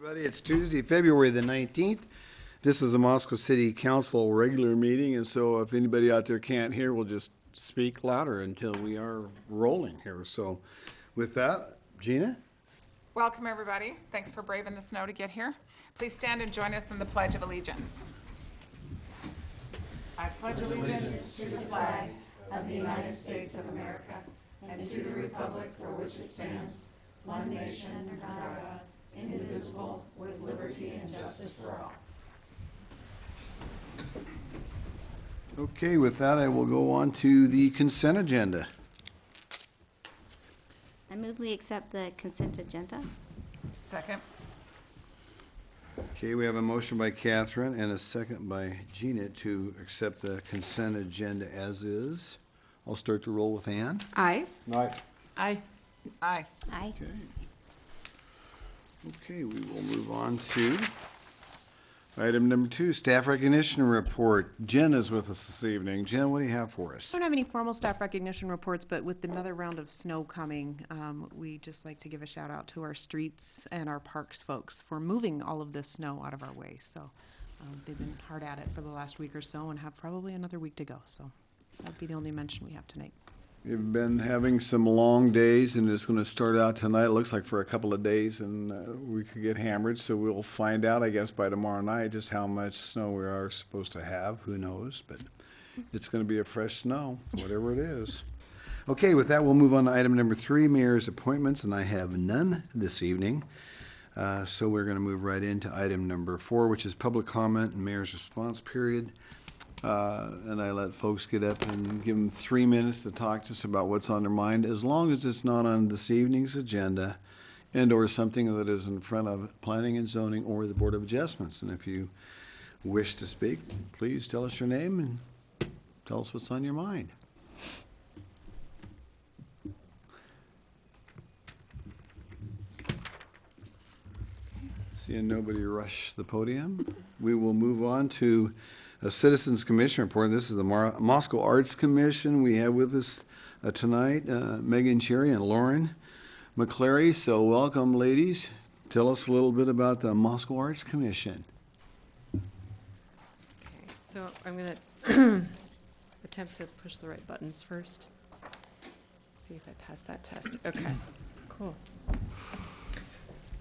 Everybody, it's Tuesday, February the 19th. This is the Moscow City Council regular meeting, and so if anybody out there can't hear, we'll just speak louder until we are rolling here. So with that, Gina? Welcome, everybody. Thanks for braving the snow to get here. Please stand and join us in the Pledge of Allegiance. I pledge allegiance to the flag of the United States of America and to the republic for which it stands, one nation, under God, indivisible, with liberty and justice for all. Okay, with that, I will go on to the consent agenda. I move we accept the consent agenda. Second. Okay, we have a motion by Catherine and a second by Gina to accept the consent agenda as is. I'll start the roll with Ann. Aye. Aye. Aye. Aye. Aye. Okay. Okay, we will move on to item number 2, staff recognition report. Jen is with us this evening. Jen, what do you have for us? I don't have any formal staff recognition reports, but with another round of snow coming, we just like to give a shout out to our streets and our parks folks for moving all of this snow out of our way. So they've been hard at it for the last week or so and have probably another week to go. So that'd be the only mention we have tonight. We've been having some long days, and it's going to start out tonight. It looks like for a couple of days, and we could get hammered. So we'll find out, I guess, by tomorrow night just how much snow we are supposed to have. Who knows? But it's going to be a fresh snow, whatever it is. Okay, with that, we'll move on to item number 3, mayor's appointments, and I have none this evening. So we're going to move right into item number 4, which is public comment and mayor's response period. And I let folks get up and give them 3 minutes to talk to us about what's on their mind, as long as it's not on this evening's agenda and or something that is in front of planning and zoning or the Board of Adjustments. And if you wish to speak, please tell us your name and tell us what's on your mind. Seeing nobody rush the podium, we will move on to a Citizens Commission report. This is the Moscow Arts Commission. We have with us tonight Megan Cherry and Lauren McClary. So welcome, ladies. Tell us a little bit about the Moscow Arts Commission. Okay, so I'm going to attempt to push the right buttons first. See if I pass that test. Okay, cool.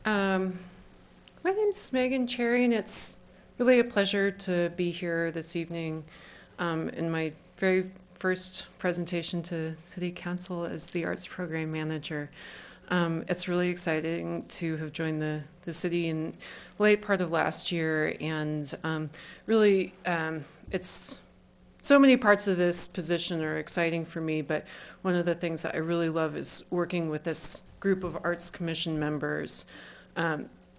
My name's Megan Cherry, and it's really a pleasure to be here this evening in my very first presentation to City Council as the Arts Program Manager. It's really exciting to have joined the city in the late part of last year, and really it's so many parts of this position are exciting for me, but one of the things that I really love is working with this group of Arts Commission members.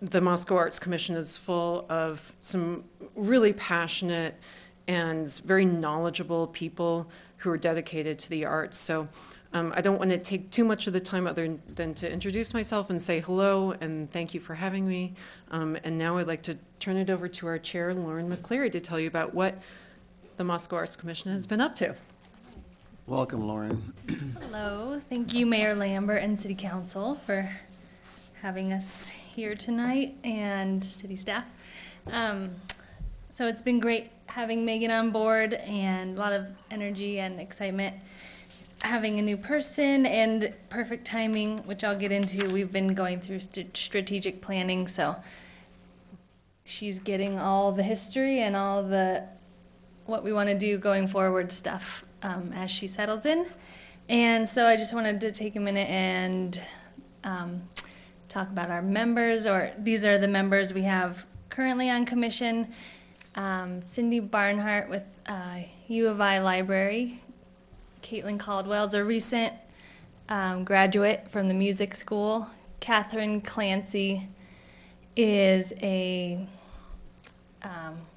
The Moscow Arts Commission is full of some really passionate and very knowledgeable people who are dedicated to the arts. So I don't want to take too much of the time other than to introduce myself and say hello and thank you for having me. And now I'd like to turn it over to our chair, Lauren McClary, to tell you about what the Moscow Arts Commission has been up to. Welcome, Lauren. Hello. Thank you, Mayor Lambert and City Council for having us here tonight and city staff. So it's been great having Megan on board and a lot of energy and excitement. Having a new person and perfect timing, which I'll get into. We've been going through strategic planning, so she's getting all the history and all the what we want to do going forward stuff as she settles in. And so I just wanted to take a minute and talk about our members, or these are the members we have currently on commission. Cindy Barnhart with U of I Library. Caitlin Caldwell's a recent graduate from the music school. Catherine Clancy is a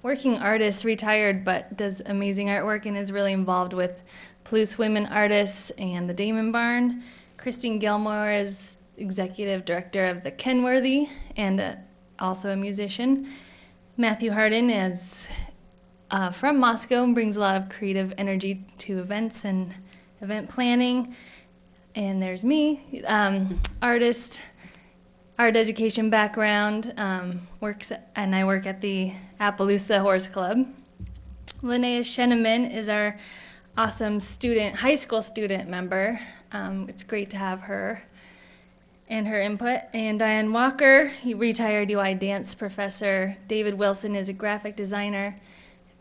working artist, retired, but does amazing artwork and is really involved with Palouse Women Artists and the Damon Barn. Christine Gilmore is executive director of the Kenworthy and also a musician. Matthew Harden is from Moscow and brings a lot of creative energy to events and event planning. And there's me, artist, art education background, and I work at the Appaloosa Horse Club. Linnea Sheneman is our awesome high school student member. It's great to have her and her input. And Diane Walker, he retired UI dance professor. David Wilson is a graphic designer,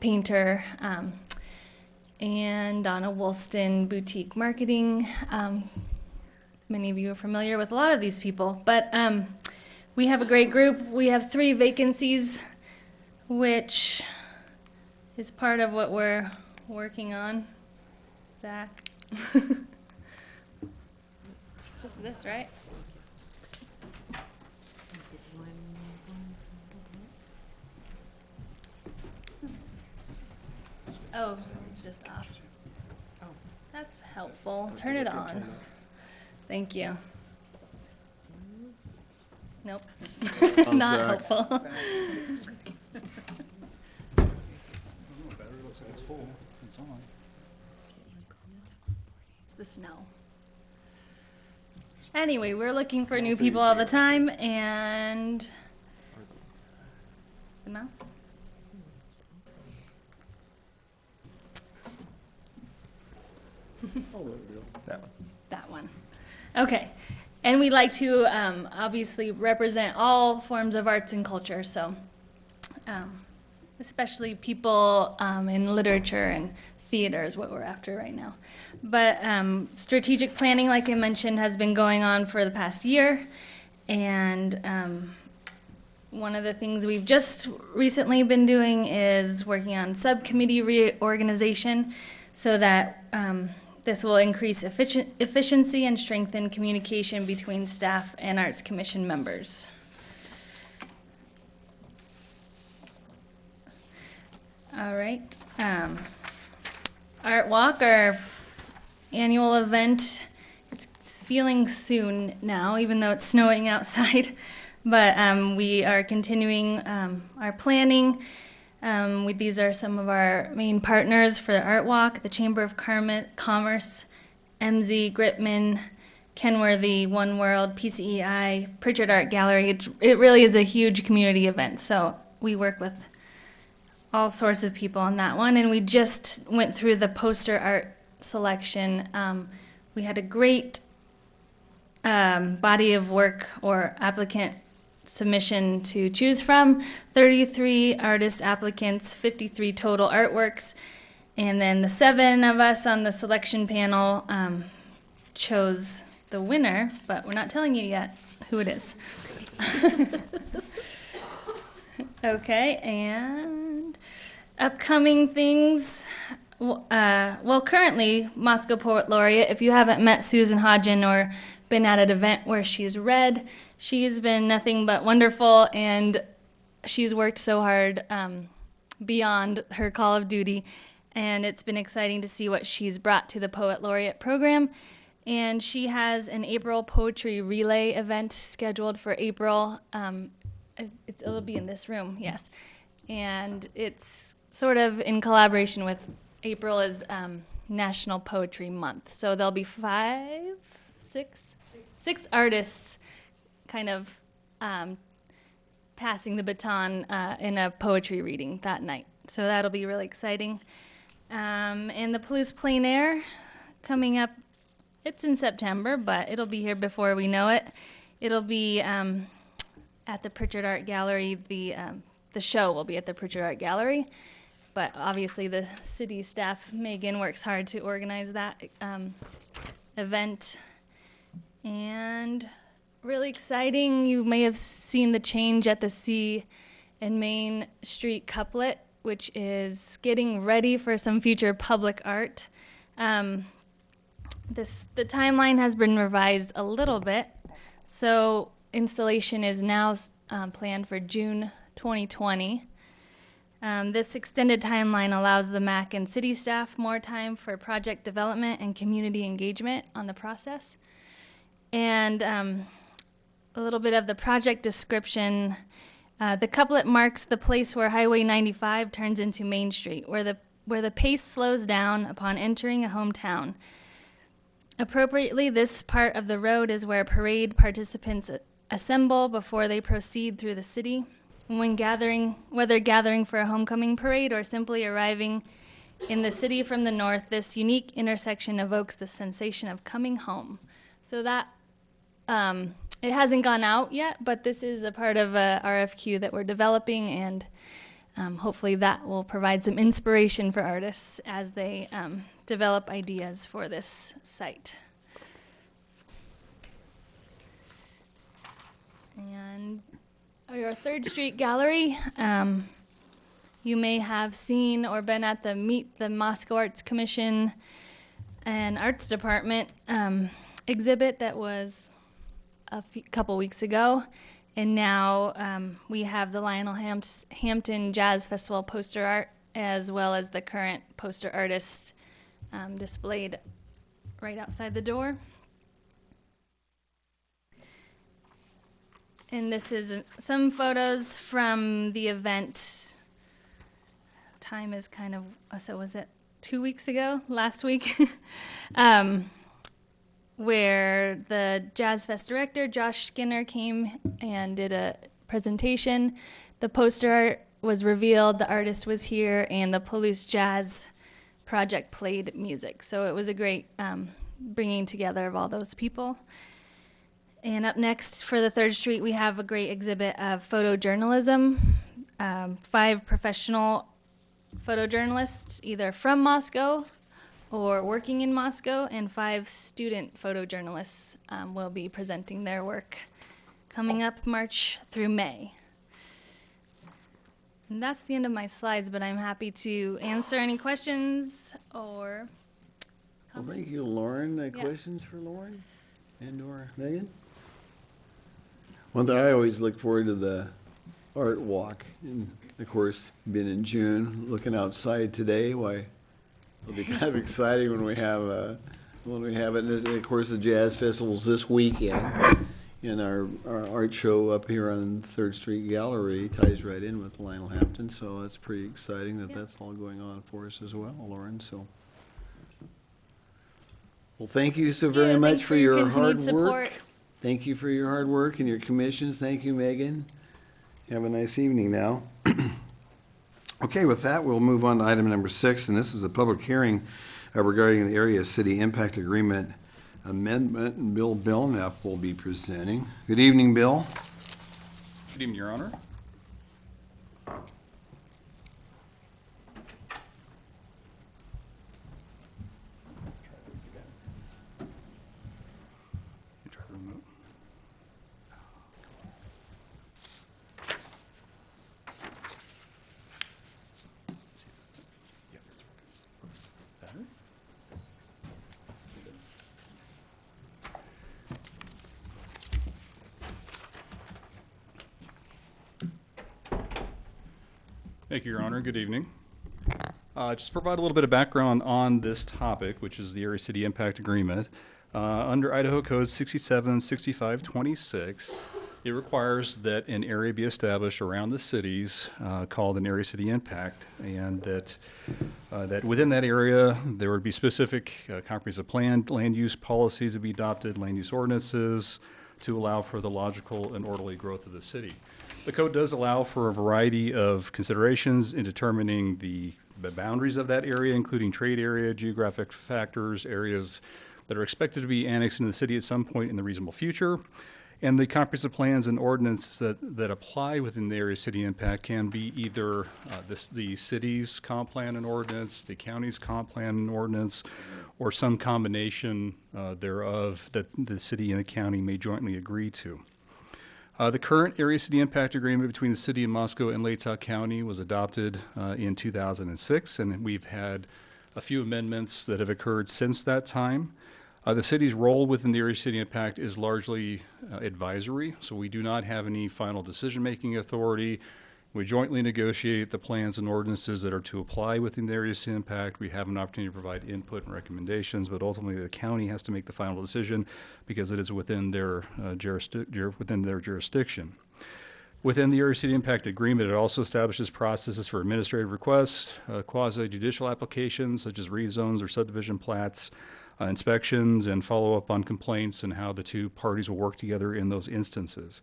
painter, and Donna Woolston, boutique marketing. Many of you are familiar with a lot of these people, but we have a great group. We have 3 vacancies, which is part of what we're working on. Zach? Just this, right? Oh, it's just off. That's helpful. Turn it on. Thank you. Nope. Not Zach. helpful. It's the snow. Anyway, we're looking for new people all the time, and the mouse? That one. Okay. And we like to obviously represent all forms of arts and culture, so especially people in literature and theater is what we're after right now. But strategic planning, like I mentioned, has been going on for the past year. And one of the things we've just recently been doing is working on subcommittee reorganization so that this will increase efficiency and strengthen communication between staff and Arts Commission members. All right. Art Walk, our annual event, it's feeling soon now, even though it's snowing outside. But we are continuing our planning. These are some of our main partners for the Art Walk: the Chamber of Commerce, MZ, Gritman, Kenworthy, One World, PCEI, Pritchard Art Gallery. It really is a huge community event, so we work with all sorts of people on that one. And we just went through the poster art selection. We had a great body of work or applicant submission to choose from. 33 artist applicants, 53 total artworks, and then the 7 of us on the selection panel chose the winner, but we're not telling you yet who it is. Okay, and upcoming things. Well, currently, Moscow Poet Laureate, if you haven't met Susan Hodgen or been at an event where she's read, she's been nothing but wonderful, and she's worked so hard beyond her call of duty, and it's been exciting to see what she's brought to the Poet Laureate program. And she has an April Poetry Relay event scheduled for April. It'll be in this room, yes. And it's sort of in collaboration with April is National Poetry Month. So there'll be 6 artists kind of passing the baton in a poetry reading that night. So that'll be really exciting. And the Palouse Plein Air coming up, it's in September, but it'll be here before we know it. It'll be at the Pritchard Art Gallery. The show will be at the Pritchard Art Gallery, but obviously the city staff, Megan, works hard to organize that event. And really exciting, you may have seen the change at the C and Main Street couplet, which is getting ready for some future public art. The timeline has been revised a little bit, so installation is now planned for June 2020. This extended timeline allows the MAC and city staff more time for project development and community engagement on the process. And a little bit of the project description. The couplet marks the place where Highway 95 turns into Main Street, where the pace slows down upon entering a hometown. Appropriately, this part of the road is where parade participants assemble before they proceed through the city. When gathering, whether gathering for a homecoming parade or simply arriving in the city from the north, this unique intersection evokes the sensation of coming home. So that, it hasn't gone out yet, but this is a part of a RFQ that we're developing, and hopefully that will provide some inspiration for artists as they develop ideas for this site. And your 3rd Street Gallery, you may have seen or been at the Meet the Moscow Arts Commission and Arts Department exhibit that was a couple weeks ago. And now we have the Lionel Hampton Jazz Festival poster art, as well as the current poster artist displayed right outside the door. And this is some photos from the event. Time is kind of, so was it 2 weeks ago, last week? Where the Jazz Fest director, Josh Skinner, came and did a presentation. The poster art was revealed, the artist was here, and the Palouse Jazz Project played music. So it was a great bringing together of all those people. And up next for the 3rd Street, we have a great exhibit of photojournalism. 5 professional photojournalists, either from Moscow or working in Moscow, and 5 student photojournalists will be presenting their work coming up March through May. And that's the end of my slides, but I'm happy to answer any questions or Well, comments. thank you, Lauren. Yeah. Questions for Lauren and/or Megan? One thing, I always look forward to the art walk, and of course, being in June, looking outside today, why, it'll be kind of exciting when we have it. And of course, the Jazz Festival's this weekend, and our art show up here on 3rd Street Gallery ties right in with Lionel Hampton, so that's pretty exciting that Yeah. that's all going on for us as well, Lauren, so. Well, thank you so very Yeah, much thanks for your hard continued support. work. Thank you for your hard work and your commissions. Thank you, Megan. Have a nice evening now. Okay, with that, we'll move on to item number 6, and this is a public hearing regarding the Area City Impact Agreement Amendment, and Bill Belknap will be presenting. Good evening, Bill. Good evening, Your Honor. You try the remote. See if- yeah, it's working. Better? Thank you, Your Honor. Good evening. Just provide a little bit of background on this topic, which is the Area City Impact Agreement. Under Idaho Code 676526, it requires that an area be established around the cities called an Area City Impact, and that within that area, there would be specific comprehensive plan, land use policies to be adopted, land use ordinances to allow for the logical and orderly growth of the city. The code does allow for a variety of considerations in determining the boundaries of that area, including trade area, geographic factors, areas that are expected to be annexed into the city at some point in the reasonable future. And the comprehensive plans and ordinances that apply within the area city impact can be either the city's comp plan and ordinance, the county's comp plan and ordinance, or some combination thereof that the city and the county may jointly agree to. The current Area City Impact Agreement between the City of Moscow and Latah County was adopted in 2006, and we've had a few amendments that have occurred since that time. The city's role within the Area City Impact is largely advisory, so we do not have any final decision-making authority. We jointly negotiate the plans and ordinances that are to apply within the Area City Impact. We have an opportunity to provide input and recommendations, but ultimately the county has to make the final decision because it is within their jurisdiction. Within the Area City Impact Agreement, it also establishes processes for administrative requests, quasi-judicial applications such as rezones or subdivision plats, inspections and follow up on complaints and how the two parties will work together in those instances.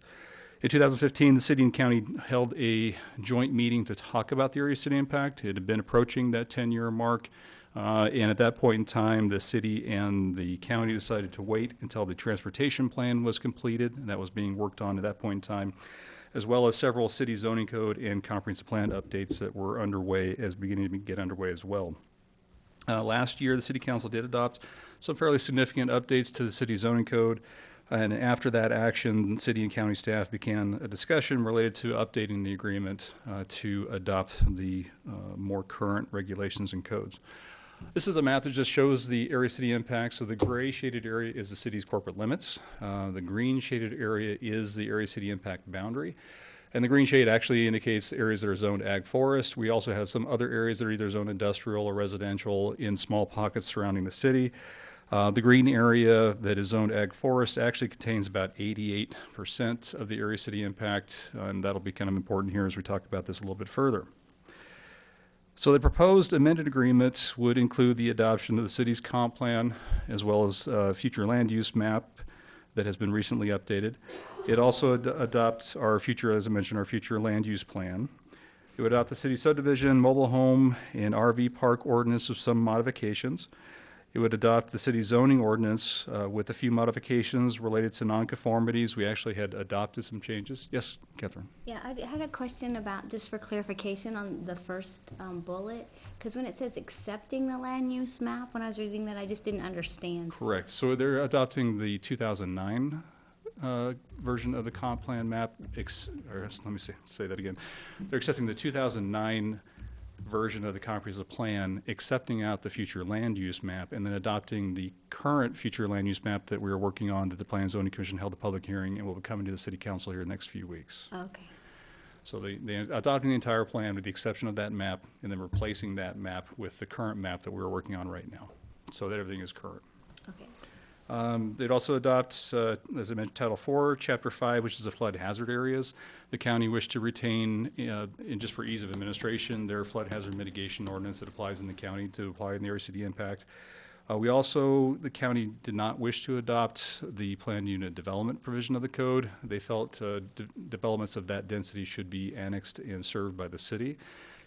In 2015, the city and county held a joint meeting to talk about the area city impact. It had been approaching that 10-year mark, and at that point in time, the city and the county decided to wait until the transportation plan was completed, and that was being worked on at that point in time, as well as several city zoning code and comprehensive plan updates that were underway, beginning to get underway as well. Last year, the city council did adopt some fairly significant updates to the city zoning code. And after that action, city and county staff began a discussion related to updating the agreement to adopt the more current regulations and codes. This is a map that just shows the area city impact. So the gray shaded area is the city's corporate limits. The green shaded area is the area city impact boundary. And the green shade actually indicates areas that are zoned ag forest. We also have some other areas that are either zoned industrial or residential in small pockets surrounding the city. The green area that is zoned ag forest actually contains about 88% of the area city impact, and that'll be kind of important here as we talk about this a little bit further. So the proposed amended agreement would include the adoption of the city's comp plan as well as future land use map that has been recently updated. It also adopts our future, as I mentioned, our future land use plan. It would adopt the city subdivision, mobile home, and RV park ordinance with some modifications. It would adopt the city zoning ordinance with a few modifications related to nonconformities. We actually had adopted some changes. Yes, Catherine? Yeah, I had a question about, just for clarification on the first bullet, because when it says accepting the land use map, when I was reading that, I just didn't understand. Correct. So they're adopting the 2009 version of the comp plan map. Let me say that again. They're accepting the 2009 version of the comprehensive plan, accepting out the future land use map, and then adopting the current future land use map that we are working on, that the Plan and Zoning Commission held a public hearing and will be coming to the city council here in the next few weeks. Okay. So they're adopting the entire plan with the exception of that map, and then replacing that map with the current map that we're working on right now, so that everything is current. Okay. They'd also adopt, as I mentioned, Title IV, Chapter 5, which is the flood hazard areas. The county wished to retain, and just for ease of administration, their flood hazard mitigation ordinance that applies in the county to apply in the area city impact. The county did not wish to adopt the planned unit development provision of the code. They felt developments of that density should be annexed and served by the city,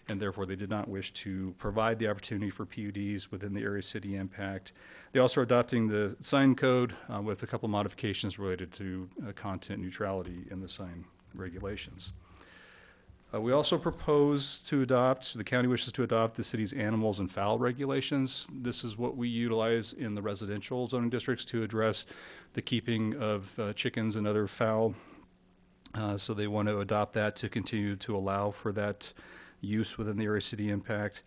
and therefore they did not wish to provide the opportunity for PUDs within the area city impact. They also are adopting the sign code with a couple modifications related to content neutrality in the sign regulations. We also propose to adopt, the county wishes to adopt the city's animals and fowl regulations. This is what we utilize in the residential zoning districts to address the keeping of chickens and other fowl. So they want to adopt that to continue to allow for that use within the area city impact.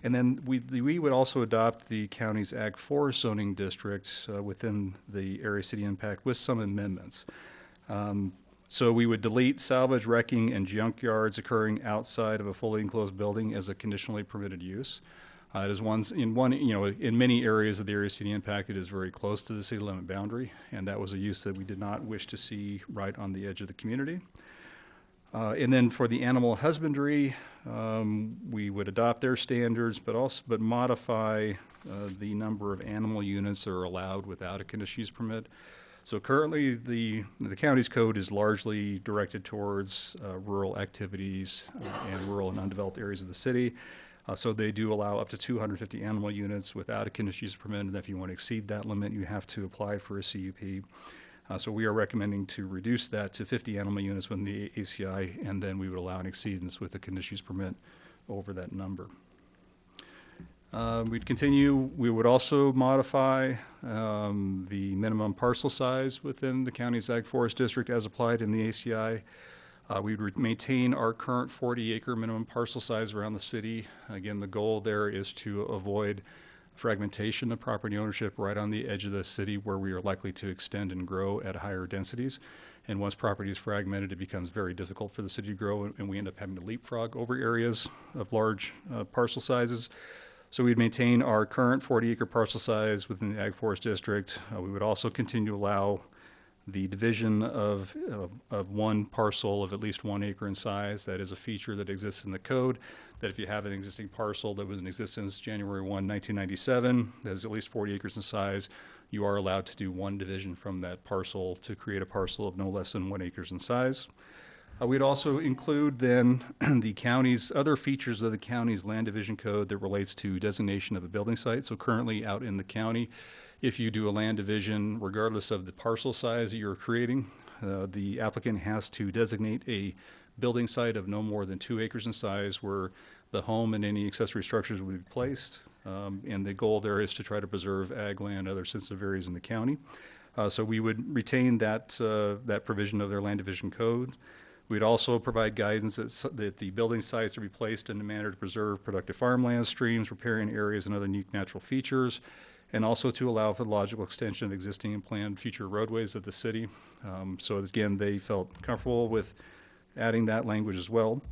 And then we would also adopt the county's ag forest zoning districts within the area city impact with some amendments. So we would delete salvage, wrecking, and junkyards occurring outside of a fully enclosed building as a conditionally permitted use. It is in many areas of the area city impact, it is very close to the city limit boundary, and that was a use that we did not wish to see right on the edge of the community. And then for the animal husbandry, we would adopt their standards, but modify the number of animal units that are allowed without a conditional use permit. So currently, the county's code is largely directed towards rural activities and rural and undeveloped areas of the city. So they do allow up to 250 animal units without a conditional use permit, and if you want to exceed that limit, you have to apply for a CUP. So we are recommending to reduce that to 50 animal units within the ACI, and then we would allow an exceedance with a conditional use permit over that number. We'd continue, we would also modify the minimum parcel size within the county's ag forest district as applied in the ACI. We would maintain our current 40-acre minimum parcel size around the city. Again, the goal there is to avoid fragmentation of property ownership right on the edge of the city where we are likely to extend and grow at higher densities. And once property is fragmented, it becomes very difficult for the city to grow, and we end up having to leapfrog over areas of large parcel sizes. So we'd maintain our current 40-acre parcel size within the ag forest district. We would also continue to allow the division of one parcel of at least 1 acre in size. That is a feature that exists in the code, that if you have an existing parcel that was in existence January 1, 1997, that is at least 40 acres in size, you are allowed to do one division from that parcel to create a parcel of no less than 1 acre in size. We'd also include then the county's, other features of the county's land division code that relates to designation of a building site. So currently out in the county, if you do a land division, regardless of the parcel size that you're creating, the applicant has to designate a building site of no more than 2 acres in size where the home and any accessory structures would be placed. And the goal there is to try to preserve ag land, other sensitive areas in the county. So we would retain that, that provision of their land division code. We'd also provide guidance that the building sites are be placed in a manner to preserve productive farmland, streams, riparian areas, and other unique natural features, and also to allow for the logical extension of existing and planned future roadways of the city. So again, they felt comfortable with adding that language as well.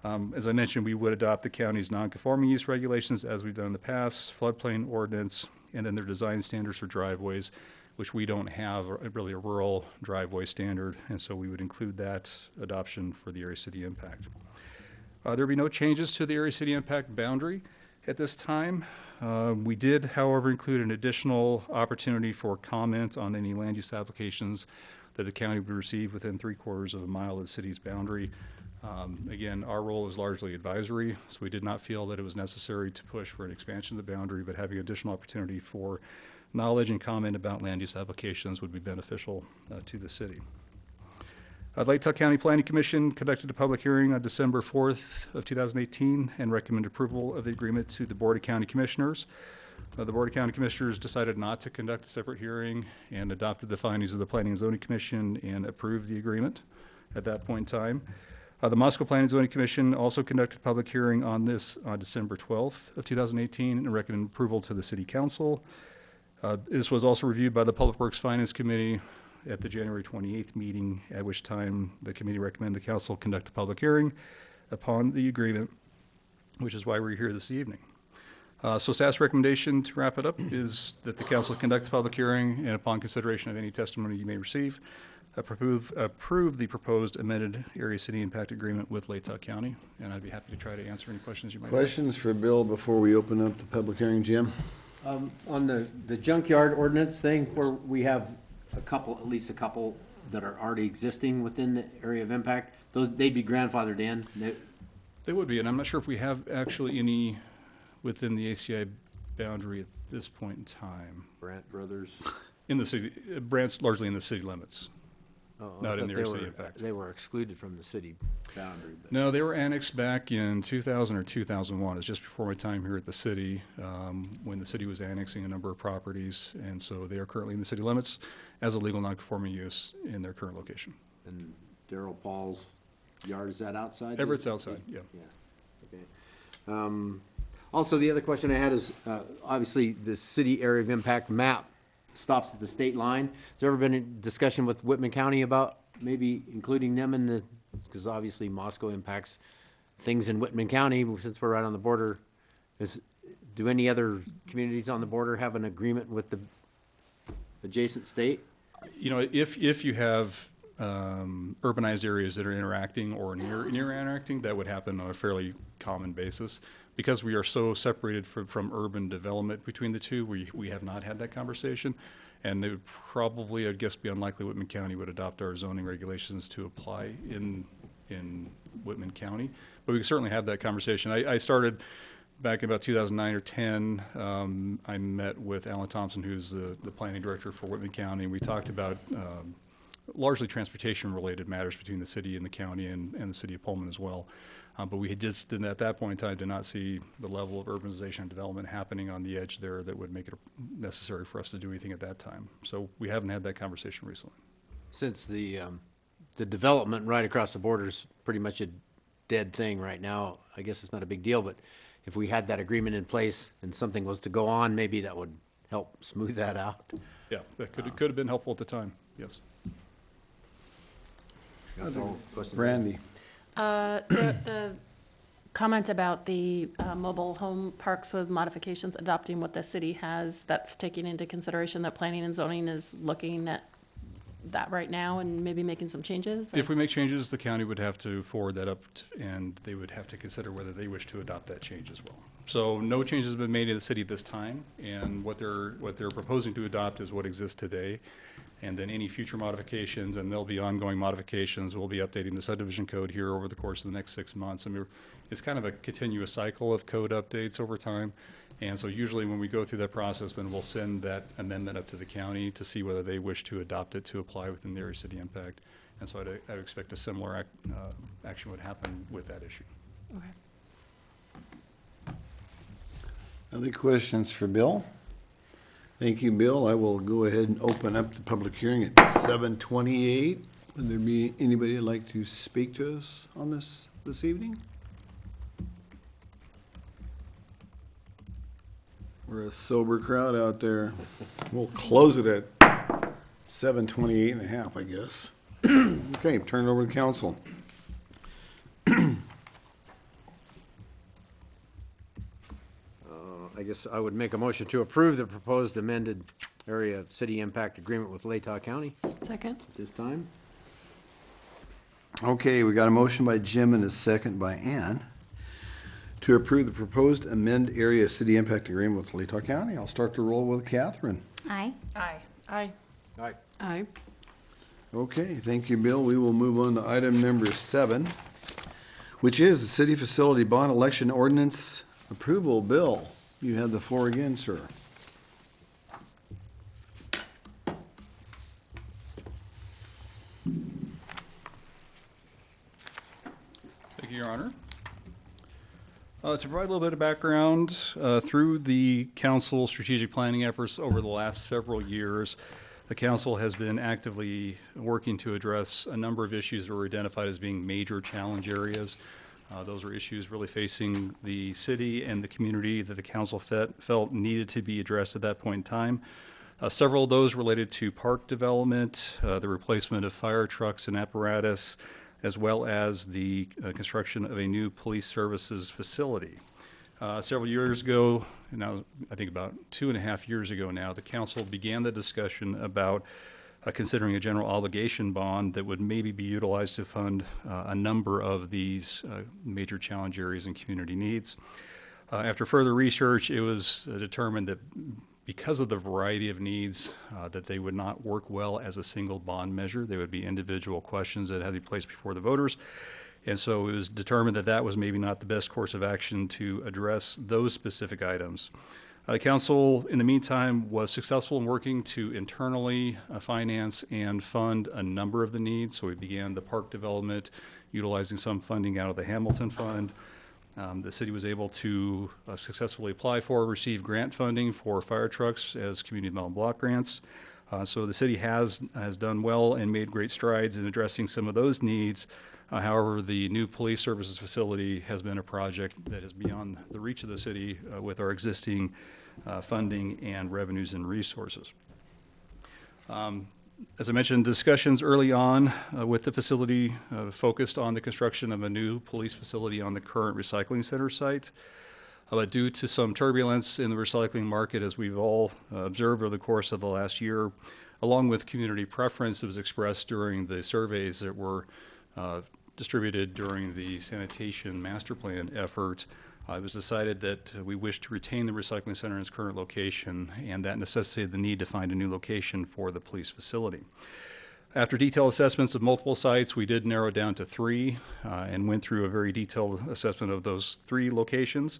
As I mentioned, we would adopt the county's non-conforming use regulations as we've done in the past, floodplain ordinance, and then their design standards for driveways, which we don't have really a rural driveway standard, and so we would include that adoption for the area city impact. There'll be no changes to the area city impact boundary at this time. We did, however, include an additional opportunity for comment on any land use applications that the county would receive within 3/4 of a mile of the city's boundary. Again, our role is largely advisory, so we did not feel that it was necessary to push for an expansion of the boundary, but having additional opportunity for knowledge and comment about land use applications would be beneficial to the city. Lake Tahoe County Planning Commission conducted a public hearing on December 4th of 2018 and recommended approval of the agreement to the Board of County Commissioners. The Board of County Commissioners decided not to conduct a separate hearing and adopted the findings of the Planning and Zoning Commission and approved the agreement at that point in time. The Moscow Planning and Zoning Commission also conducted a public hearing on this on December 12th of 2018 and recommended approval to the City Council. This was also reviewed by the Public Works Finance Committee at the January 28th meeting, at which time the committee recommended the council conduct a public hearing upon the agreement, which is why we're here this evening. So staff's recommendation, to wrap it up, is that the council conduct a public hearing and upon consideration of any testimony you may receive, approve the proposed amended area city impact agreement with Lake Tahoe County. And I'd be happy to try to answer any questions you might have. Questions for Bill before we open up the public hearing, Jim? On the junkyard ordinance thing, where we have a couple, at least a couple that are already existing within the area of impact, they'd be grandfathered in? They would be, and I'm not sure if we have actually any within the ACI boundary at this point in time. Brandt Brothers? In the city, Brandt's largely in the city limits. Oh, Not I in the thought area city impact. They were excluded from the city boundary. But No, they were annexed back in 2000 or 2001. It's just before my time here at the city, when the city was annexing a number of properties. And so they are currently in the city limits as a legal non-conforming use in their current location. And Darrell Paul's yard, is that outside? Everett's outside, yeah. Yeah, okay. Also, the other question I had is, obviously, the city area of impact map stops at the state line. Has there ever been a discussion with Whitman County about maybe including them in the, because obviously Moscow impacts things in Whitman County, since we're right on the border. Do any other communities on the border have an agreement with the adjacent state? You know, if you have urbanized areas that are interacting or near interacting, that would happen on a fairly common basis. Because we are so separated from urban development between the two, we have not had that conversation. And it would probably, I guess, be unlikely Whitman County would adopt our zoning regulations to apply in Whitman County. But we could certainly have that conversation. I started back in about 2009 or 10. I met with Alan Thompson, who's the planning director for Whitman County, and we talked about largely transportation-related matters between the city and the county and the city of Pullman as well. But we had just, at that point in time, did not see the level of urbanization and development happening on the edge there that would make it necessary for us to do anything at that time. So we haven't had that conversation recently. Since the development right across the border is pretty much a dead thing right now, I guess it's not a big deal, but if we had that agreement in place and something was to go on, maybe that would help smooth that out. Yeah, that could have been helpful at the time, yes. That's all questions. Randy? The comment about the mobile home parks with modifications, adopting what the city has, that's taking into consideration that planning and zoning is looking at that right now and maybe making some changes? or- If we make changes, the county would have to forward that up, and they would have to consider whether they wish to adopt that change as well. So no changes have been made in the city at this time, and what they're proposing to adopt is what exists today. And then any future modifications, and there'll be ongoing modifications, we'll be updating the subdivision code here over the course of the next 6 months. I mean, it's kind of a continuous cycle of code updates over time. And so usually when we go through that process, then we'll send that amendment up to the county to see whether they wish to adopt it to apply within the area city impact. And so I'd expect a similar action would happen with that issue. Okay. Other questions for Bill? Thank you, Bill. I will go ahead and open up the public hearing at 7:28. Would there be anybody that'd like to speak to us on this evening? We're a sober crowd out there. We'll close it at 7:28 and a half, I guess. Okay, turn it over to council. I guess I would make a motion to approve the proposed amended area city impact agreement with Latah County Second? at this time. Okay, we got a motion by Jim and a second by Ann to approve the proposed amend area city impact agreement with Latah County. I'll start the roll with Catherine. Aye. Aye. Aye. Aye. Aye. Okay, thank you, Bill. We will move on to item number 7, which is the city facility bond election ordinance approval. Bill, you have the floor again, sir. Thank you, Your Honor. To provide a little bit of background, through the council strategic planning efforts over the last several years, the council has been actively working to address a number of issues that were identified as being major challenge areas. Those are issues really facing the city and the community that the council felt needed to be addressed at that point in time. Several of those related to park development, the replacement of fire trucks and apparatus, as well as the construction of a new police services facility. Several years ago, now I think about 2.5 years ago now, the council began the discussion about considering a general obligation bond that would maybe be utilized to fund a number of these major challenge areas and community needs. After further research, it was determined that because of the variety of needs, that they would not work well as a single bond measure. They would be individual questions that had to be placed before the voters. And so it was determined that that was maybe not the best course of action to address those specific items. The council, in the meantime, was successful in working to internally finance and fund a number of the needs. So we began the park development, utilizing some funding out of the Hamilton Fund. The city was able to successfully apply for, receive grant funding for fire trucks as community development block grants. So the city has done well and made great strides in addressing some of those needs. However, the new police services facility has been a project that is beyond the reach of the city with our existing funding and revenues and resources. As I mentioned, discussions early on with the facility focused on the construction of a new police facility on the current recycling center site. But due to some turbulence in the recycling market, as we've all observed over the course of the last year, along with community preference that was expressed during the surveys that were distributed during the sanitation master plan effort, it was decided that we wished to retain the recycling center in its current location, and that necessitated the need to find a new location for the police facility. After detailed assessments of multiple sites, we did narrow it down to 3 and went through a very detailed assessment of those 3 locations.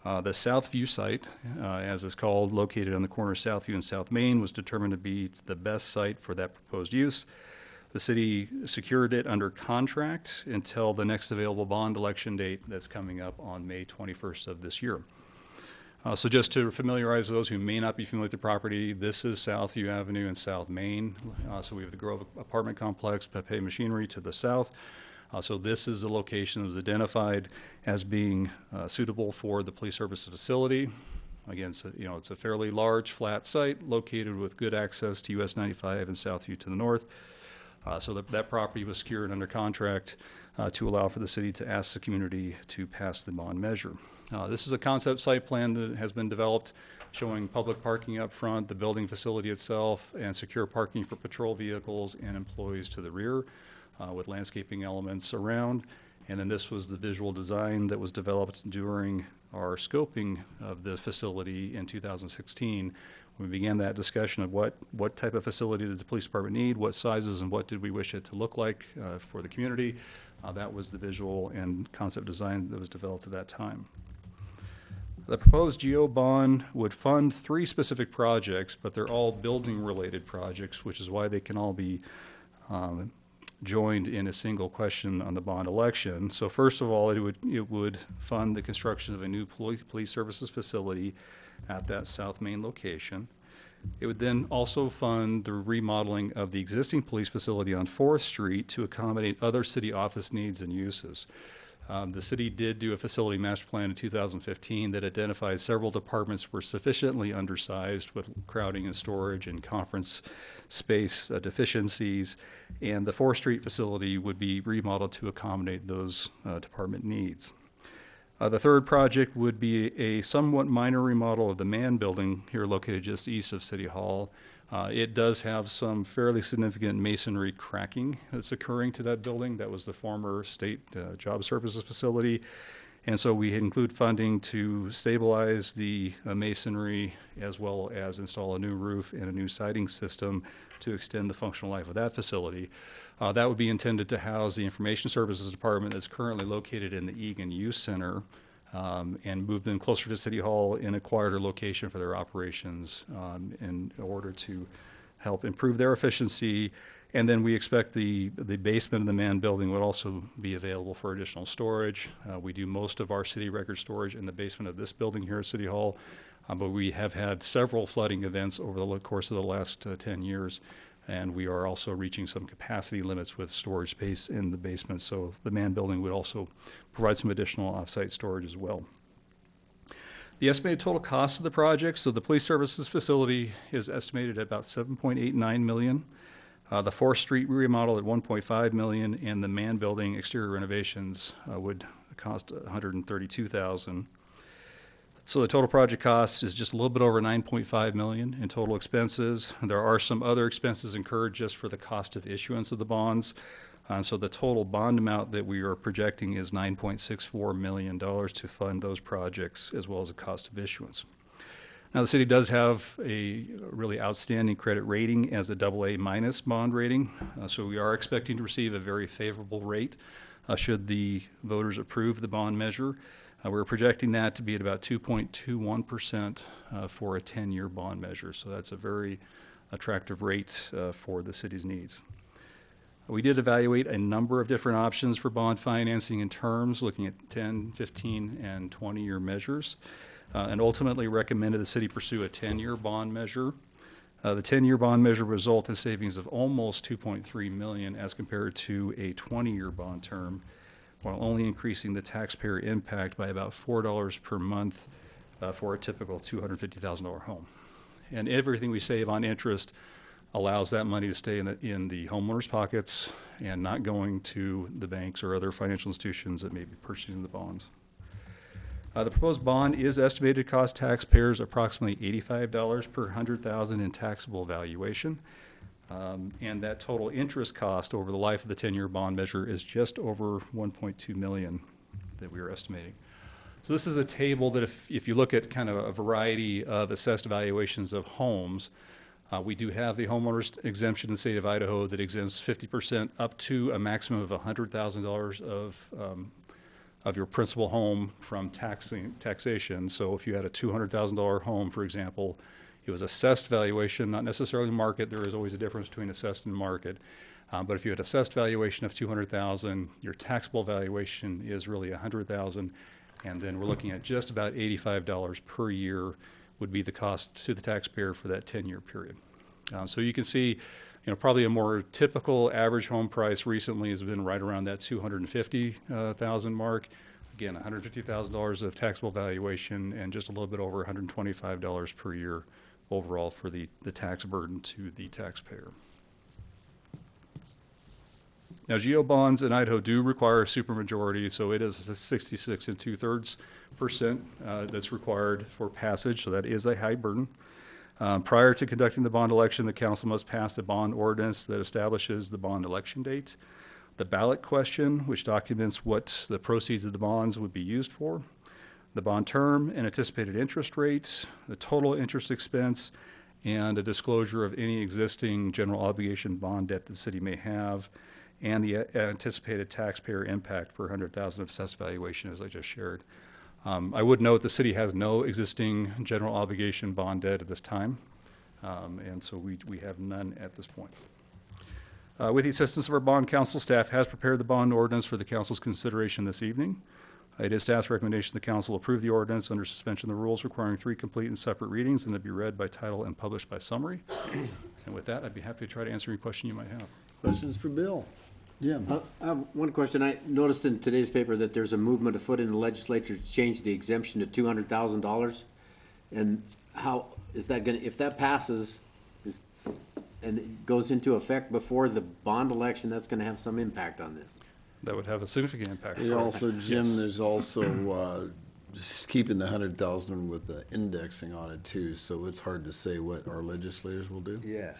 The Southview site, as it's called, located on the corner of Southview and South Main, was determined to be the best site for that proposed use. The city secured it under contract until the next available bond election date that's coming up on May 21st of this year. So just to familiarize those who may not be familiar with the property, this is Southview Avenue and South Main. So we have the Grove apartment complex, Pepe Machinery to the south. So this is the location that was identified as being suitable for the police services facility. Again, so, it's a fairly large, flat site located with good access to US 95 and Southview to the north. So that property was secured under contract. to allow for the city to ask the community to pass the bond measure. This is a concept site plan that has been developed showing public parking up front, the building facility itself, and secure parking for patrol vehicles and employees to the rear, with landscaping elements around. And then this was the visual design that was developed during our scoping of the facility in 2016. We began that discussion of what type of facility did the police department need, what sizes, and what did we wish it to look like for the community. That was the visual and concept design that was developed at that time. The proposed GO bond would fund 3 specific projects, but they're all building-related projects, which is why they can all be joined in a single question on the bond election. So first of all, it would fund the construction of a new police services facility at that South Main location. It would then also fund the remodeling of the existing police facility on 4th Street to accommodate other city office needs and uses. The city did do a facility master plan in 2015 that identified several departments were sufficiently undersized with crowding and storage and conference space deficiencies, and the 4th Street facility would be remodeled to accommodate those department needs. The third project would be a somewhat minor remodel of the Mann Building here located just east of City Hall. It does have some fairly significant masonry cracking that's occurring to that building. That was the former state job services facility. And so we include funding to stabilize the masonry as well as install a new roof and a new siding system to extend the functional life of that facility. That would be intended to house the Information Services Department that's currently located in the Egan Youth Center, and move them closer to City Hall in a quieter location for their operations in order to help improve their efficiency. And then we expect the basement of the Mann Building would also be available for additional storage. We do most of our city record storage in the basement of this building here at City Hall, but we have had several flooding events over the course of the last 10 years, and we are also reaching some capacity limits with storage space in the basement, so the Mann Building would also provide some additional off-site storage as well. The estimated total cost of the project, so the police services facility is estimated at about $7.89 million. The 4th Street remodel at $1.5 million, and the Mann Building exterior renovations would cost $132,000. So the total project cost is just a little bit over $9.5 million in total expenses. There are some other expenses incurred just for the cost of issuance of the bonds. So the total bond amount that we are projecting is $9.64 million to fund those projects as well as the cost of issuance. Now, the city does have a really outstanding credit rating as a AA- bond rating, so we are expecting to receive a very favorable rate should the voters approve the bond measure. We're projecting that to be at about 2.21% for a 10-year bond measure, so that's a very attractive rate for the city's needs. We did evaluate a number of different options for bond financing in terms, looking at 10, 15, and 20-year measures, and ultimately recommended the city pursue a 10-year bond measure. The 10-year bond measure would result in savings of almost $2.3 million as compared to a 20-year bond term, while only increasing the taxpayer impact by about $4 per month for a typical $250,000 home. And everything we save on interest allows that money to stay in the homeowners' pockets and not going to the banks or other financial institutions that may be purchasing the bonds. The proposed bond is estimated to cost taxpayers approximately $85 per $100,000 in taxable valuation. And that total interest cost over the life of the 10-year bond measure is just over $1.2 million that we are estimating. So this is a table that if you look at kind of a variety of assessed valuations of homes, we do have the homeowners exemption in the state of Idaho that exempts 50% up to a maximum of $100,000 of your principal home from taxation. So if you had a $200,000 home, for example, it was assessed valuation, not necessarily market. There is always a difference between assessed and market. But if you had assessed valuation of $200,000, your taxable valuation is really $100,000, and then we're looking at just about $85 per year would be the cost to the taxpayer for that 10-year period. So you can see, probably a more typical average home price recently has been right around that $250,000 mark. Again, $150,000 of taxable valuation and just a little bit over $125 per year overall for the tax burden to the taxpayer. Now, GO bonds in Idaho do require a supermajority, so it is a 66 2/3% that's required for passage, so that is a high burden. Prior to conducting the bond election, the council must pass a bond ordinance that establishes the bond election date, the ballot question, which documents what the proceeds of the bonds would be used for, the bond term and anticipated interest rate, the total interest expense, and a disclosure of any existing general obligation bond debt the city may have, and the anticipated taxpayer impact per 100,000 of assessed valuation, as I just shared. I would note the city has no existing general obligation bond debt at this time, and so we have none at this point. With the assistance of our bond counsel, staff has prepared the bond ordinance for the council's consideration this evening. It is staff's recommendation the council approve the ordinance under suspension of the rules requiring 3 complete and separate readings and to be read by title and published by summary. And with that, I'd be happy to try to answer any question you might have. Questions for Bill? Jim? I have one question. I noticed in today's paper that there's a movement afoot in the legislature to change the exemption to $200,000. And how is that gonna, if that passes, and it goes into effect before the bond election, that's gonna have some impact on this? That would have a significant impact. And also, Jim, Yes. there's also, just keeping the 100,000 with the indexing on it too, so it's hard to say what our legislators will do. Yeah.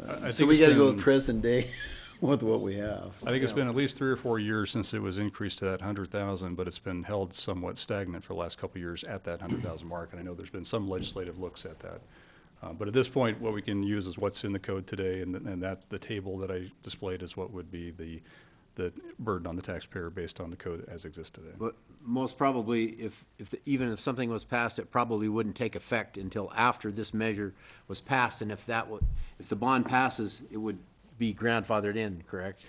I So think we it's gotta go been- with present day with what we have. I think it's been at least 3 or 4 years since it was increased to that 100,000, but it's been held somewhat stagnant for the last couple of years at that 100,000 mark, and I know there's been some legislative looks at that. But at this point, what we can use is what's in the code today, and that, the table that I displayed is what would be the burden on the taxpayer based on the code as exists today. But most probably, even if something was passed, it probably wouldn't take effect until after this measure was passed, and if the bond passes, it would be grandfathered in, correct?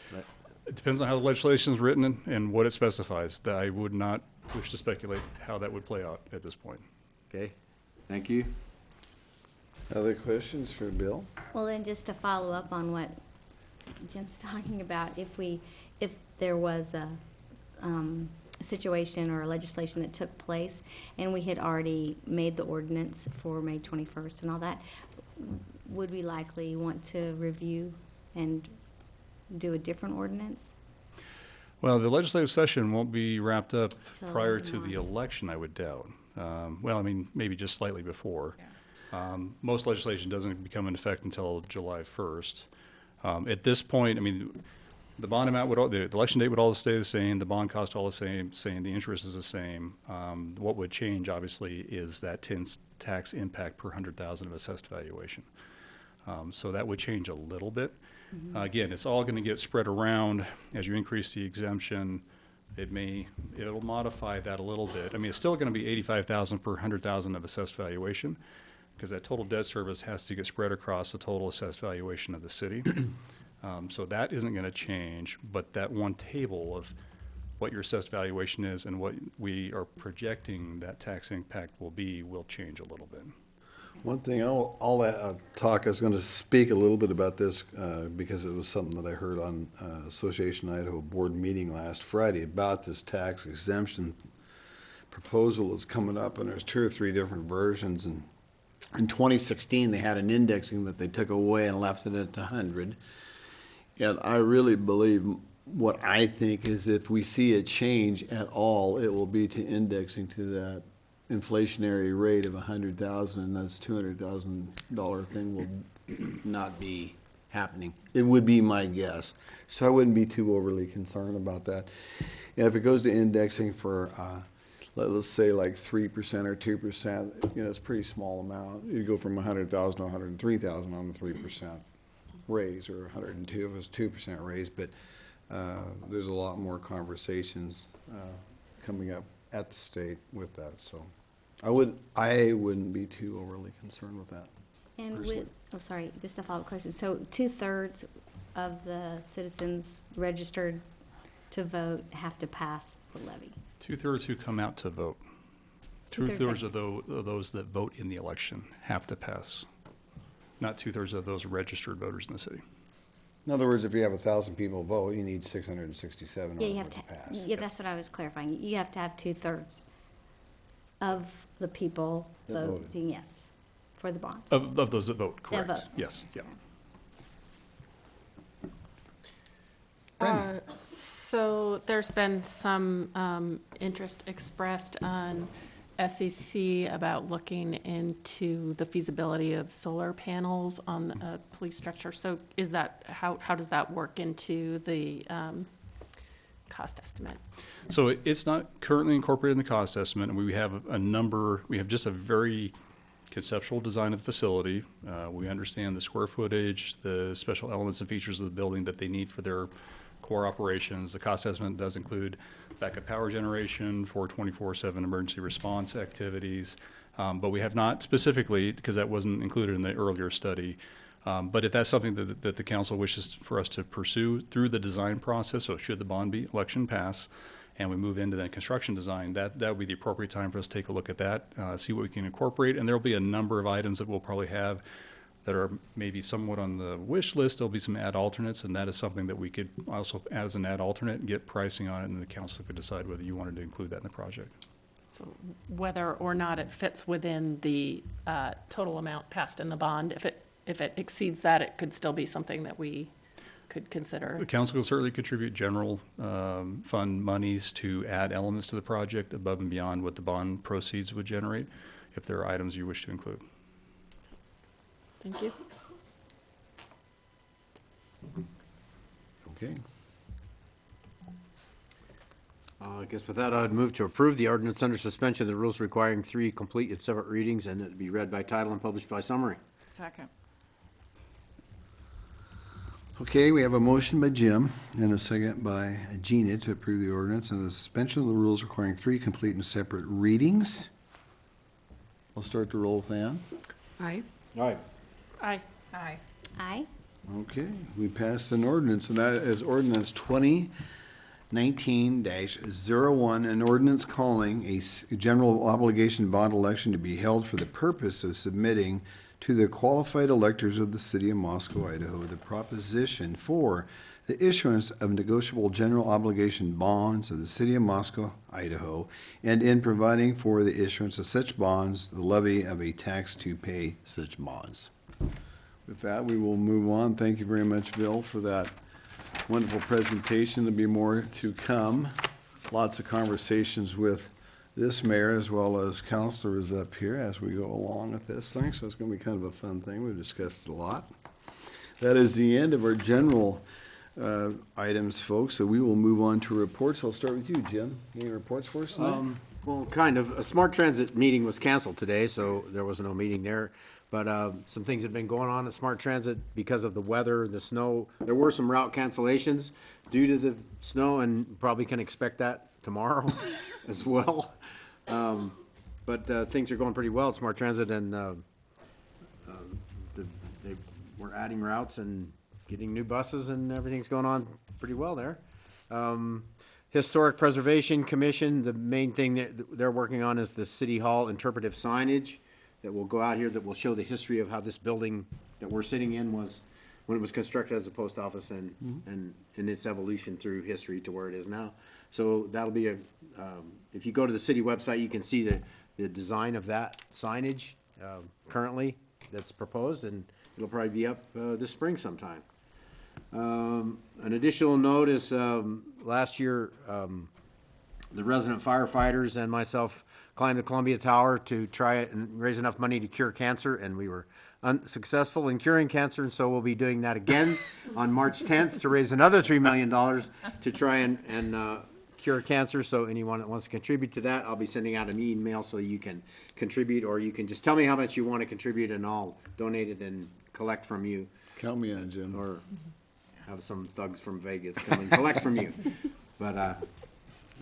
It depends on how the legislation is written and what it specifies. That I would not wish to speculate how that would play out at this point. Okay, thank you. Other questions for Bill? Well, then just to follow up on what Jim's talking about, if there was a situation or a legislation that took place and we had already made the ordinance for May 21st and all that, would we likely want to review and do a different ordinance? Well, the legislative session won't be wrapped up Till prior later to the on. election, I would doubt. Well, I mean, maybe just slightly before. Most legislation doesn't become in effect until July 1st. At this point, I mean, the bond amount would, the election date would all stay the same, the bond cost all the same, the interest is the same. What would change, obviously, is that tax impact per 100,000 of assessed valuation. So that would change a little bit. Again, it's all going to get spread around as you increase the exemption. It'll modify that a little bit. I mean, it's still going to be 85,000 per 100,000 of assessed valuation, because that total debt service has to get spread across the total assessed valuation of the city. So that isn't going to change, but that one table of what your assessed valuation is and what we are projecting that tax impact will be will change a little bit. One thing, all that talk, I was going to speak a little bit about this because it was something that I heard on Association Idaho board meeting last Friday about this tax exemption proposal is coming up, and there's 2 or 3 different versions. And in 2016, they had an indexing that they took away and left it at 100. And I really believe what I think is if we see a change at all, it will be to indexing to that inflationary rate of 100,000, and that's $200,000 thing will not be happening. It would be my guess. So I wouldn't be too overly concerned about that. And if it goes to indexing for, let's say like 3% or 2%, it's a pretty small amount. You go from 100,000 to 103,000 on the 3% raise, or 102 if it's 2% raise, but there's a lot more conversations coming up at the state with that, so I wouldn't be too overly concerned with that. And Personally. sorry, just a follow-up question. So 2/3 of the citizens registered to vote have to pass the levy? 2/3 who come out to vote. 2/3 of those that vote in the election have to pass, not 2/3 of those registered voters in the city. In other words, if you have 1,000 people vote, you need 667 Yeah, you of have them to, to pass. yeah, that's what I was clarifying. You have to have 2/3 of the people That voted. voting yes for the bond. Of those that vote, correct? vote. Yes, yeah. So there's been some interest expressed on SEC about looking into the feasibility of solar panels on a police structure. So is that, how does that work into the cost estimate? So it's not currently incorporated in the cost estimate, and we have just a very conceptual design of the facility. We understand the square footage, the special elements and features of the building that they need for their core operations. The cost estimate does include backup power generation for 24/7 emergency response activities, but we have not specifically, because that wasn't included in the earlier study. But if that's something that the council wishes for us to pursue through the design process, so should the bond election pass, and we move into that construction design, that would be the appropriate time for us to take a look at that, see what we can incorporate. And there'll be a number of items that we'll probably have that are maybe somewhat on the wish list. There'll be some add alternates, and that is something that we could also add as an add alternate and get pricing on it, and the council could decide whether you wanted to include that in the project. So whether or not it fits within the total amount passed in the bond, if it exceeds that, it could still be something that we could consider. The council will certainly contribute general fund monies to add elements to the project above and beyond what the bond proceeds would generate, if there are items you wish to include. Thank you. Okay. I guess with that, I'd move to approve the ordinance under suspension of the rules requiring 3 complete and separate readings, and it be read by title and published by summary. Second. Okay, we have a motion by Jim and a second by Gina to approve the ordinance and the suspension of the rules requiring 3 complete and separate readings. I'll start the roll with Ann. Aye. All right. Aye. Aye. Aye. Okay, we passed an ordinance, and that is ordinance 2019-01, an ordinance calling a general obligation bond election to be held for the purpose of submitting to the qualified electors of the city of Moscow, Idaho, the proposition for the issuance of negotiable general obligation bonds of the city of Moscow, Idaho, and in providing for the issuance of such bonds, the levy of a tax to pay such bonds. With that, we will move on. Thank you very much, Bill, for that wonderful presentation. There'll be more to come. Lots of conversations with this mayor as well as counselors up here as we go along with this thing, so it's going to be kind of a fun thing. We've discussed it a lot. That is the end of our general items, folks, so we will move on to reports. I'll start with you, Jim. Any reports for us tonight? Well, kind of. A smart transit meeting was canceled today, so there was no meeting there. But some things have been going on at Smart Transit because of the weather, the snow. There were some route cancellations due to the snow, and probably can expect that tomorrow as well. But things are going pretty well at Smart Transit, and we're adding routes and getting new buses, and everything's going on pretty well there. Historic Preservation Commission, the main thing that they're working on is the City Hall interpretive signage that will go out here that will show the history of how this building that we're sitting in was when it was constructed as a post office and its evolution through history to where it is now. So that'll be if you go to the city website, you can see the design of that signage currently that's proposed, and it'll probably be up this spring sometime. An additional note is last year the resident firefighters and myself climbed the Columbia Tower to try it and raise enough money to cure cancer, and we were unsuccessful in curing cancer, and so we'll be doing that again on March 10th to raise another $3 million to try and cure cancer. So anyone that wants to contribute to that, I'll be sending out an email so you can contribute, or you can just tell me how much you want to contribute, and I'll donate it and collect from you. Count me in, Jim. Or have some thugs from Vegas come and collect from you. But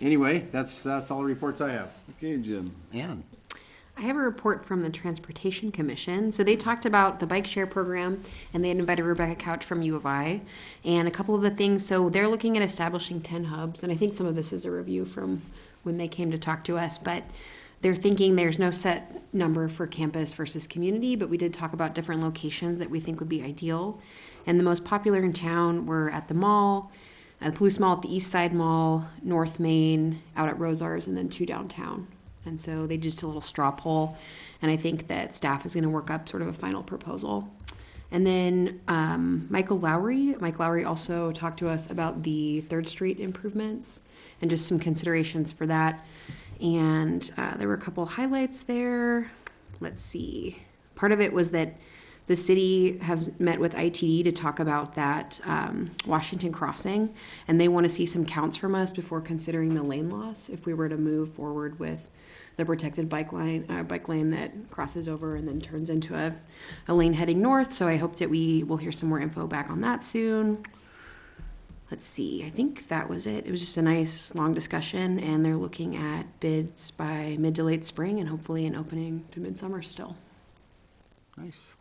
anyway, that's all the reports I have. Okay, Jim. Ann. I have a report from the Transportation Commission. So they talked about the bike share program, and they had invited Rebecca Couch from U of I, and a couple of the things. So they're looking at establishing 10 hubs, and I think some of this is a review from when they came to talk to us, but they're thinking there's no set number for campus versus community, but we did talk about different locations that we think would be ideal. And the most popular in town were at the mall, at the Palouse Mall, at the East Side Mall, North Main, out at Rosars, and then 2 downtown. And so they did just a little straw poll, and I think that staff is going to work up sort of a final proposal. And then Mike Lowry also talked to us about the 3rd Street improvements and just some considerations for that. And there were a couple highlights there. Let's see. Part of it was that the city have met with ITD to talk about that Washington crossing, and they want to see some counts from us before considering the lane loss if we were to move forward with the protected bike lane that crosses over and then turns into a lane heading north. So I hope that we will hear some more info back on that soon. Let's see, I think that was it. It was just a nice long discussion, and they're looking at bids by mid to late spring and hopefully an opening to midsummer still. Nice.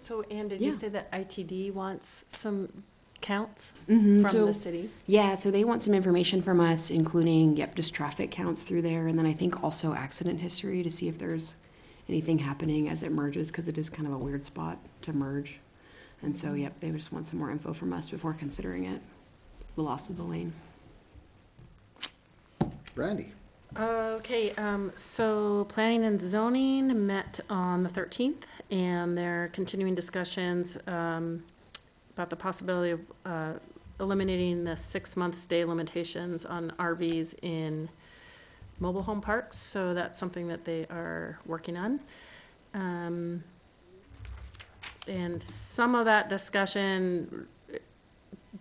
So, Ann, did you Yeah. say that ITD wants some counts Mhm, from so- the city? Yeah, so they want some information from us, including, just traffic counts through there, and then I think also accident history to see if there's anything happening as it merges, because it is kind of a weird spot to merge. And so, they just want some more info from us before considering it, the loss of the lane. Brandy. Okay, so planning and zoning met on the 13th, and they're continuing discussions about the possibility of eliminating the 6-month stay limitations on RVs in mobile home parks. So that's something that they are working on. And some of that discussion,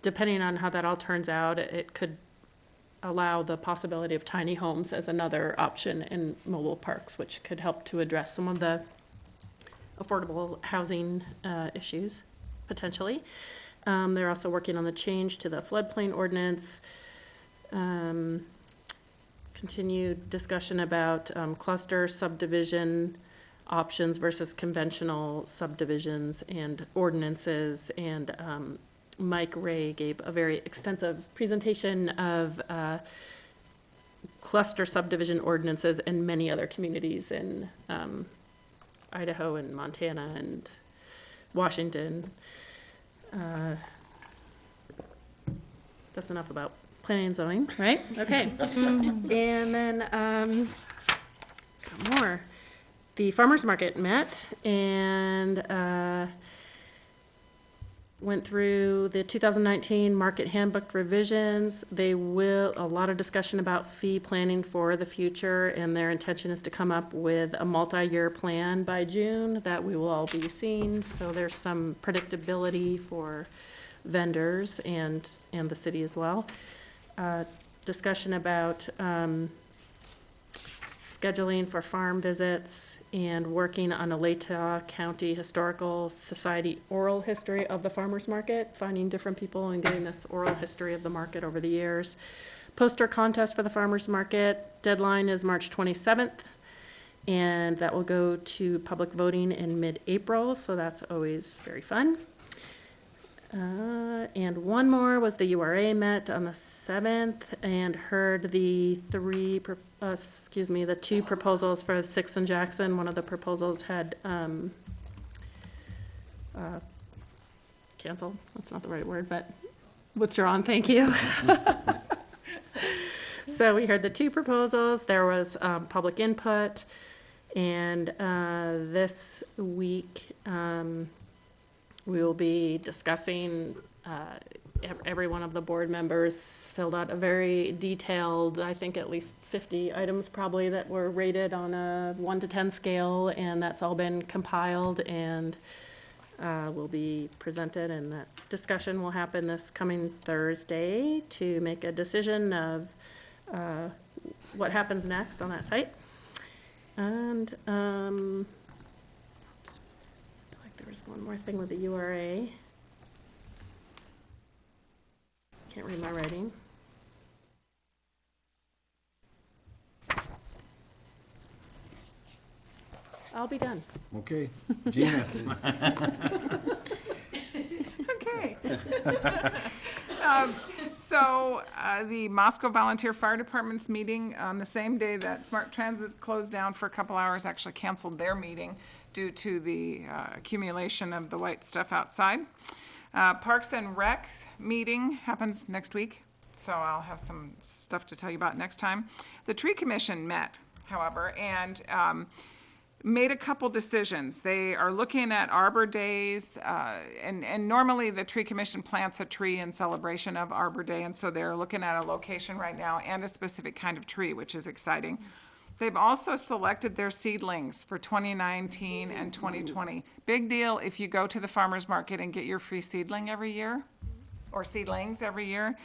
depending on how that all turns out, it could allow the possibility of tiny homes as another option in mobile parks, which could help to address some of the affordable housing issues, potentially. They're also working on the change to the floodplain ordinance. Continued discussion about cluster subdivision options versus conventional subdivisions and ordinances. And Mike Ray gave a very extensive presentation of cluster subdivision ordinances in many other communities in Idaho and Montana and Washington. That's enough about planning and zoning, right? Okay. And then some more. The farmers market met and went through the 2019 market handbook revisions. A lot of discussion about fee planning for the future, and their intention is to come up with a multi-year plan by June that we will all be seeing. So there's some predictability for vendors and the city as well. Discussion about scheduling for farm visits and working on a Latah County Historical Society oral history of the farmers market, finding different people and getting this oral history of the market over the years. Poster contest for the farmers market, deadline is March 27th, and that will go to public voting in mid-April, so that's always very fun. And one more was the URA met on the 7th and heard the two proposals for 6th and Jackson. One of the proposals had canceled. That's not the right word, but withdrawn. Thank you. So we heard the two proposals. There was public input, and this week we will be discussing, every one of the board members filled out a very detailed, I think at least 50 items probably that were rated on a 1 to 10 scale, and that's all been compiled and will be presented, and that discussion will happen this coming Thursday to make a decision of what happens next on that site. And there's one more thing with the URA. Can't read my writing. I'll be done. Okay. Gina. Okay. The Moscow Volunteer Fire Department's meeting on the same day that Smart Transit closed down for a couple hours actually canceled their meeting due to the accumulation of the white stuff outside. Parks and Rec meeting happens next week, so I'll have some stuff to tell you about next time. The Tree Commission met, however, and made a couple decisions. They are looking at Arbor Days, and normally the Tree Commission plants a tree in celebration of Arbor Day, and so they're looking at a location right now and a specific kind of tree, which is exciting. They've also selected their seedlings for 2019 and 2020. Big deal if you go to the farmer's market and get your free seedling every year, or seedlings every year.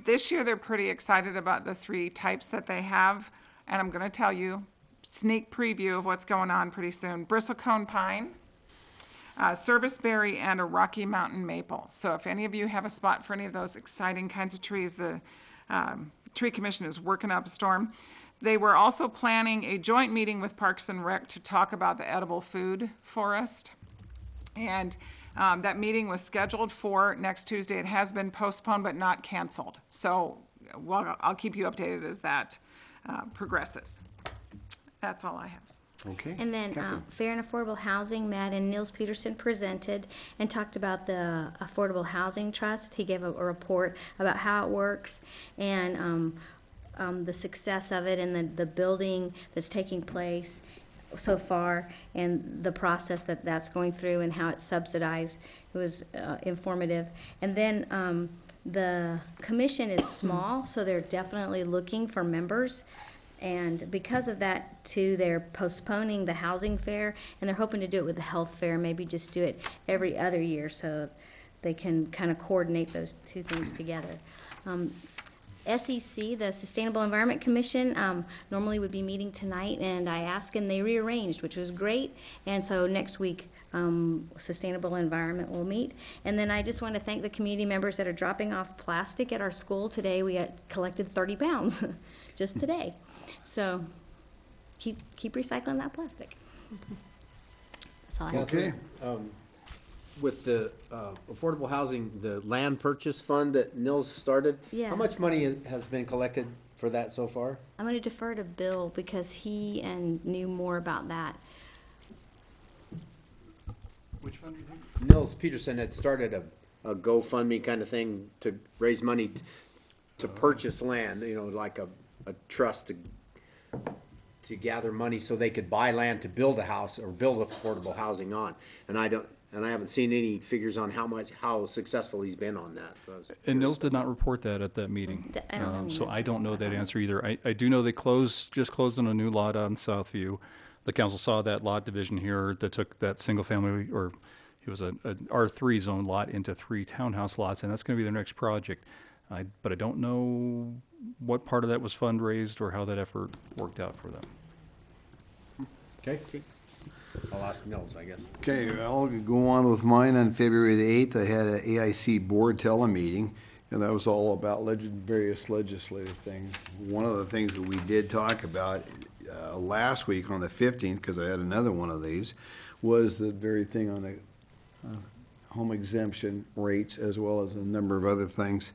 This year, they're pretty excited about the 3 types that they have, and I'm gonna tell you, sneak preview of what's going on pretty soon. Bristlecone pine, serviceberry, and a Rocky Mountain maple. So if any of you have a spot for any of those exciting kinds of trees, the Tree Commission is working up a storm. They were also planning a joint meeting with Parks and Rec to talk about the edible food forest. And that meeting was scheduled for next Tuesday. It has been postponed but not canceled. So I'll keep you updated as that progresses. That's all I have. Okay. And then Fair and Affordable Housing met, and Niels Peterson presented and talked about the Affordable Housing Trust. He gave a report about how it works and the success of it, and the building that's taking place so far, and the process that's going through and how it's subsidized. It was informative. And then the commission is small, so they're definitely looking for members. And because of that, too, they're postponing the housing fair, and they're hoping to do it with the health fair, maybe just do it every other year so they can kind of coordinate those 2 things together. SEC, the Sustainable Environment Commission, normally would be meeting tonight, and I asked, and they rearranged, which was great. And so next week, Sustainable Environment will meet. And then I just want to thank the community members that are dropping off plastic at our school today. We had collected 30 pounds just today. So keep recycling that plastic. That's all I have. Okay. With the affordable housing, the land purchase fund that Nils started, Yeah. how much money has been collected for that so far? I'm going to defer to Bill because he knew more about that. Which fund do you think? Nils Peterson had started a GoFundMe kind of thing to raise money to purchase land, like a trust to gather money so they could buy land to build a house or build affordable housing on. And I haven't seen any figures on how successful he's been on that. So I was And Nils did not report that at that meeting. I don't have any So I answer don't know about that that. answer either. I do know they just closed on a new lot out in Southview. The council saw that lot division here that took that single family, or it was a R3 zone lot into 3 townhouse lots, and that's gonna be their next project. But I don't know what part of that was fundraised or how that effort worked out for them. Okay. I'll ask Nils, I guess. Okay, I'll go on with mine. On February the 8th, I had an AIC board telemeeting, and that was all about various legislative things. One of the things that we did talk about last week on the 15th, because I had another one of these, was the very thing on the home exemption rates, as well as a number of other things.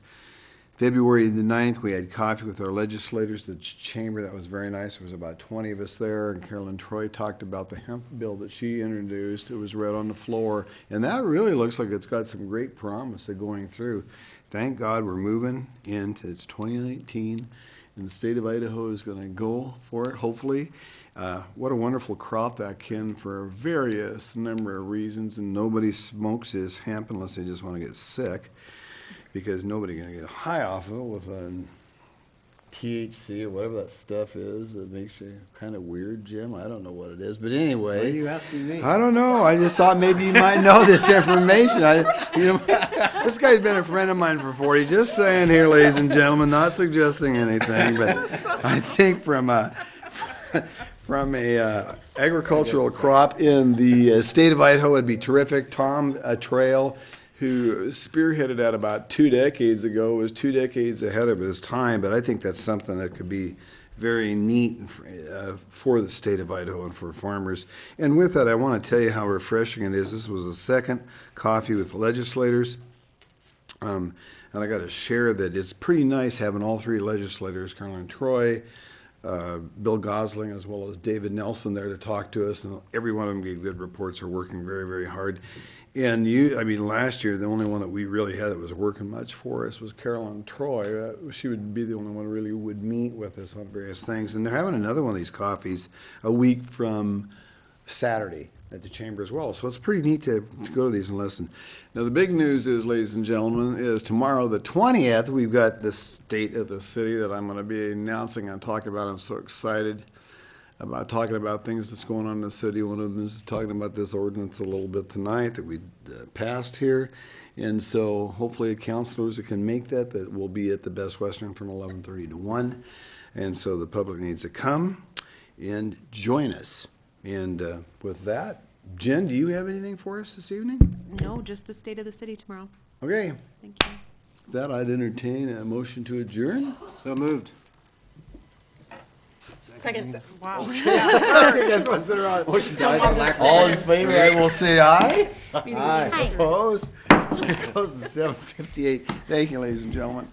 February the 9th, we had coffee with our legislators, the chamber. That was very nice. There was about 20 of us there, and Carolyn Troy talked about the hemp bill that she introduced. It was read on the floor, and that really looks like it's got some great promise of going through. Thank God we're moving it's 2019, and the state of Idaho is going to go for it, hopefully. What a wonderful crop that can for various number of reasons, and nobody smokes his hemp unless they just want to get sick, because nobody can get high off of it with a THC or whatever that stuff is that makes you kind of weird, Jim. I don't know what it is, but anyway. What are you asking me? I don't know. I just thought maybe you might know this information. This guy's been a friend of mine for 40. Just saying here, ladies and gentlemen, not suggesting anything, but I think from a agricultural crop in the state of Idaho, it'd be terrific. Tom Trail, who spearheaded that about 2 decades ago, was 2 decades ahead of his time, but I think that's something that could be very neat for the state of Idaho and for farmers. And with that, I want to tell you how refreshing it is. This was the second coffee with legislators. And I got to share that it's pretty nice having all 3 legislators, Carolyn Troy, Bill Gosling as well as David Nelson there to talk to us, and every one of them gave good reports, are working very, very hard. And last year, the only one that we really had that was working much for us was Carolyn Troy. She would be the only one who really would meet with us on various things. And they're having another one of these coffees a week from Saturday at the chamber as well. So it's pretty neat to go to these and listen. Now, the big news is, ladies and gentlemen, is tomorrow, the 20th, we've got the state of the city that I'm going to be announcing and talking about. I'm so excited about talking about things that's going on in the city. One of them is talking about this ordinance a little bit tonight that we passed here. And so hopefully councilors that can make that will be at the Best Western from 11:30 to 1. And so the public needs to come and join us. And with that, Jen, do you have anything for us this evening? No, just the state of the city tomorrow. Okay. Thank you. With that, I'd entertain a motion to adjourn. So moved. Second. Wow. That's what's it around. Motion dies for lack of- All in favor, I will say aye. Meeting is Aye. Aye. Opposed? Close to 7:58. Thank you, ladies and gentlemen.